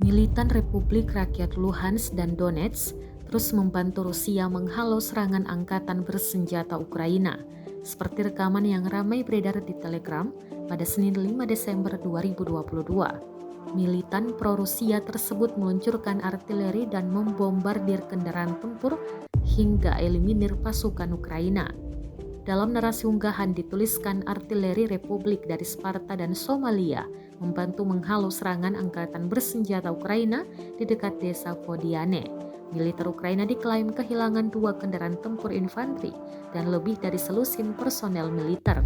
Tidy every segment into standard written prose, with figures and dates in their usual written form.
Militan Republik Rakyat Luhansk dan Donetsk terus membantu Rusia menghalau serangan angkatan bersenjata Ukraina, seperti rekaman yang ramai beredar di Telegram pada Senin 5 Desember 2022. Militan pro-Rusia tersebut meluncurkan artileri dan membombardir kendaraan tempur hingga eliminir pasukan Ukraina. Dalam narasi unggahan dituliskan artileri Republik dari Sparta dan Somalia membantu menghalau serangan angkatan bersenjata Ukraina di dekat desa Vodiane. Militer Ukraina diklaim kehilangan 2 kendaraan tempur infanteri dan lebih dari selusin personel militer.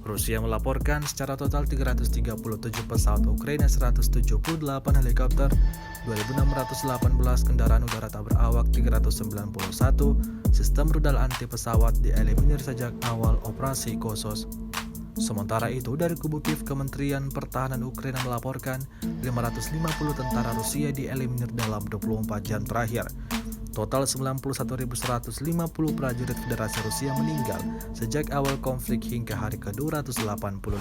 Rusia melaporkan secara total 337 pesawat Ukraina, 178 helikopter, 2.618 kendaraan udara tak berawak, 391 sistem rudal anti pesawat dieliminir sejak awal operasi Khusus. Sementara itu, dari kubu Kiev, Kementerian Pertahanan Ukraina melaporkan 550 tentara Rusia dieliminir dalam 24 jam terakhir. Total 91.150 prajurit Federasi Rusia meninggal sejak awal konflik hingga hari ke-285.